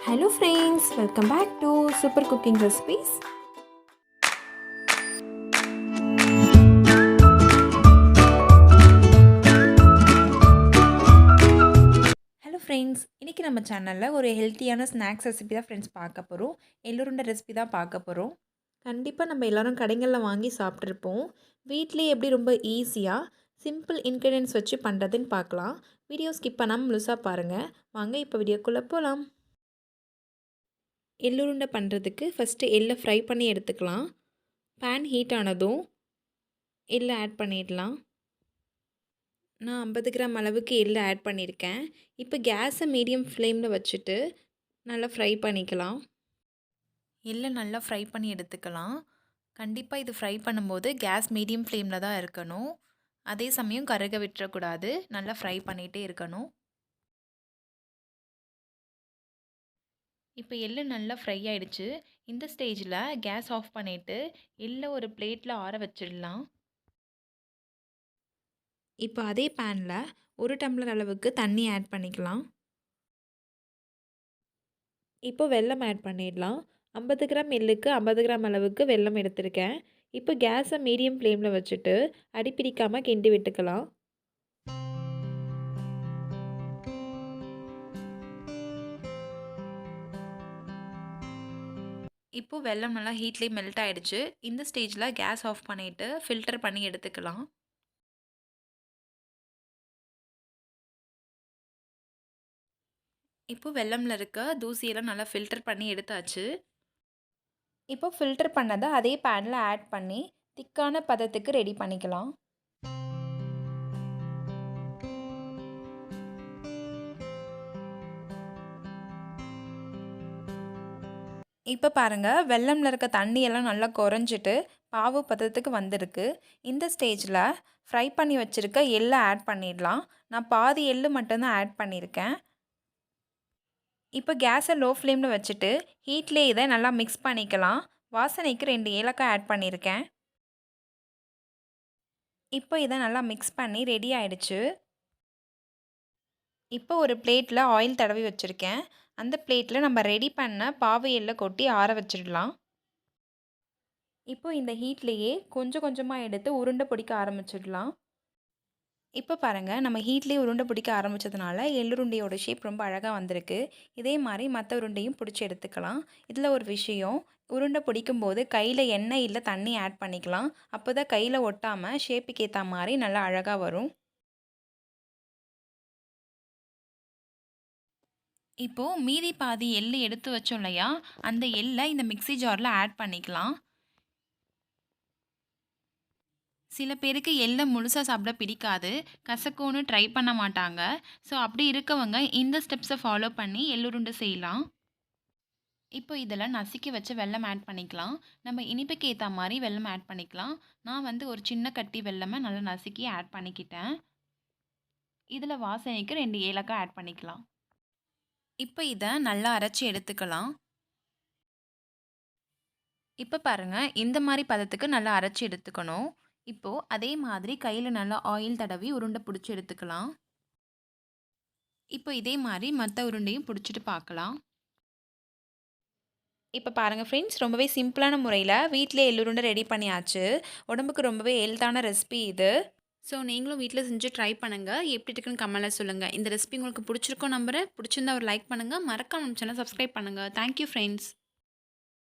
Hello friends, welcome back to Super Cooking Recipes. Hello friends, இன்னைக்கு நம்ம சேனல்ல ஒரு ஹெல்த்தியான ஸ்நாக்ஸ் ரெசிபி தான் ஃப்ரெண்ட்ஸ் பார்க்க போறோம். எள்ளு உருண்டை ரெசிபி தான் பார்க்க போறோம். கண்டிப்பா நம்ம எல்லாரும் கடைகள்ல வாங்கி சாப்பிட்டுருப்போம். வீட்லயே எப்படி ரொம்ப ஈஸியா சிம்பிள் இன்கிரிடியன்ட்ஸ் வச்சு பண்றதுன்னு பார்க்கலாம். வீடியோ ஸ்கிப் பண்ணாம முழுசா பாருங்க. வாங்க இப்போ வீடியோக்குள்ள போலாம். எள்ளு உருண்டை பண்ணுறதுக்கு ஃபஸ்ட்டு எள்ளை ஃப்ரை பண்ணி எடுத்துக்கலாம். பேன் ஹீட் ஆனதும் எள்ளை ஆட் பண்ணிடலாம். நான் 50 கிராம் அளவுக்கு எள்ளை ஆட் பண்ணியிருக்கேன். இப்போ கேஸை மீடியம் ஃப்ளேமில் வச்சுட்டு நல்லா ஃப்ரை பண்ணிக்கலாம். எள்ளை நல்லா ஃப்ரை பண்ணி எடுத்துக்கலாம். கண்டிப்பாக இது ஃப்ரை பண்ணும்போது கேஸ் மீடியம் ஃப்ளேமில் தான் இருக்கணும். அதே சமயம் கருக விட்டுறக்கூடாது. நல்லா ஃப்ரை பண்ணிகிட்டே இருக்கணும். இப்போ எள்ளு நல்லா ஃப்ரை ஆகிடுச்சு. இந்த ஸ்டேஜில் கேஸ் ஆஃப் பண்ணிவிட்டு எள்ளை ஒரு பிளேட்டில் ஆற வச்சிடலாம். இப்போ அதே பேனில் 1 டம்ளர் அளவுக்கு தண்ணி ஆட் பண்ணிக்கலாம். இப்போ வெல்லம் ஆட் பண்ணிடலாம். 50 கிராம் எள்ளுக்கு 50 கிராம் அளவுக்கு வெல்லம் எடுத்திருக்கேன். இப்போ கேஸை மீடியம் ஃப்ளேமில் வச்சுட்டு அடிப்பிடிக்காமல் கிண்டி விட்டுக்கலாம். இப்போது வெல்லம் நல்லா ஹீட்லேயே மெல்ட் ஆகிடுச்சு. இந்த ஸ்டேஜில் கேஸ் ஆஃப் பண்ணிவிட்டு ஃபில்டர் பண்ணி எடுத்துக்கலாம். இப்போது வெல்லமில் இருக்க தூசியெல்லாம் நல்லா ஃபில்டர் பண்ணி எடுத்தாச்சு. இப்போ ஃபில்டர் பண்ணதை அதே பேனில் ஆட் பண்ணி திக்கான பதத்துக்கு ரெடி பண்ணிக்கலாம். இப்போ பாருங்கள், வெல்லமில் இருக்க தண்ணியெல்லாம் நல்லா குறைஞ்சிட்டு பாவு பதத்துக்கு வந்திருக்கு. இந்த ஸ்டேஜில் ஃப்ரை பண்ணி வச்சுருக்க எள்ளை ஆட் பண்ணிடலாம். நான் பாதி எள்ளு மட்டும்தான் ஆட் பண்ணியிருக்கேன். இப்போ கேஸை லோ ஃப்ளேமில் வச்சுட்டு ஹீட்லேயே இதை நல்லா மிக்ஸ் பண்ணிக்கலாம். வாசனைக்கு 2 ஏலக்காய் ஆட் பண்ணியிருக்கேன். இப்போ இதை நல்லா மிக்ஸ் பண்ணி ரெடி ஆகிடுச்சு. இப்போ ஒரு பிளேட்டில் ஆயில் தடவி வச்சுருக்கேன். அந்த பிளேட்டில் நம்ம ரெடி பண்ண பாவு எள்ளை கொட்டி ஆற வச்சிடலாம். இப்போ இந்த ஹீட்லேயே கொஞ்சம் கொஞ்சமாக எடுத்து உருண்டை பிடிக்க ஆரம்பிச்சிடலாம். இப்போ பாருங்கள், நம்ம ஹீட்லேயே உருண்டை பிடிக்க ஆரம்பித்ததுனால எள்ளுருண்டையோட ஷேப் ரொம்ப அழகாக வந்திருக்கு. இதே மாதிரி மற்ற உருண்டையும் பிடிச்சி எடுத்துக்கலாம். இதில் ஒரு விஷயம், உருண்டை பிடிக்கும்போது கையில் எண்ணெய் இல்லை தண்ணி ஆட் பண்ணிக்கலாம். அப்போ தான் கையில் ஒட்டாமல் ஷேப்புக்கு ஏற்ற மாதிரி நல்லா அழகாக வரும். இப்போது மீதி பாதி எள்ளு எடுத்து வச்சோம் இல்லையா, அந்த எள்ளை இந்த மிக்ஸி ஜாரில் ஆட் பண்ணிக்கலாம். சில பேருக்கு எள்ளை முழுசாக சாப்பிட பிடிக்காது, கசக்கும்னு ட்ரை பண்ண மாட்டாங்க. ஸோ அப்படி இருக்கவங்க இந்த ஸ்டெப்ஸை ஃபாலோ பண்ணி எள்ளுருண்டை செய்யலாம். இப்போ இதில் நசுக்கி வச்ச வெல்லம் ஆட் பண்ணிக்கலாம். நம்ம இனிப்புக்கு ஏற்ற மாதிரி வெல்லம் ஆட் பண்ணிக்கலாம். நான் வந்து ஒரு சின்ன கட்டி வெல்லமை நல்லா நசுக்கி ஆட் பண்ணிக்கிட்டேன். இதில் வாசனைக்கு 2 ஏலக்காய் ஆட் பண்ணிக்கலாம். இப்போ இதை நல்லா அரைச்சி எடுத்துக்கலாம். இப்போ பாருங்கள், இந்த மாதிரி பதத்துக்கு நல்லா அரைச்சி எடுத்துக்கணும். இப்போது அதே மாதிரி கையில் நல்லா ஆயில் தடவி உருண்டை பிடிச்சி எடுத்துக்கலாம். இப்போ இதே மாதிரி மற்ற உருண்டையும் பிடிச்சிட்டு பார்க்கலாம். இப்போ பாருங்கள் ஃப்ரெண்ட்ஸ், ரொம்பவே சிம்பிளான முறையில் வீட்டிலே எள்ளுருண்டை ரெடி பண்ணியாச்சு. உடம்புக்கு ரொம்பவே ஹெல்த்தான ரெசிபி இது. ஸோ நீங்களும் வீட்டில் செஞ்சு ட்ரை பண்ணுங்கள். எப்படி இருக்குன்னு கமெண்ட்டில் சொல்லுங்கள். இந்த ரெசிபி உங்களுக்கு பிடிச்சிருக்கோம் நம்புறேன். பிடிச்சிருந்தா ஒரு லைக் பண்ணுங்கள். மறக்காம நம்ம சேனல் சப்ஸ்கிரைப் பண்ணுங்கள். Thank you friends.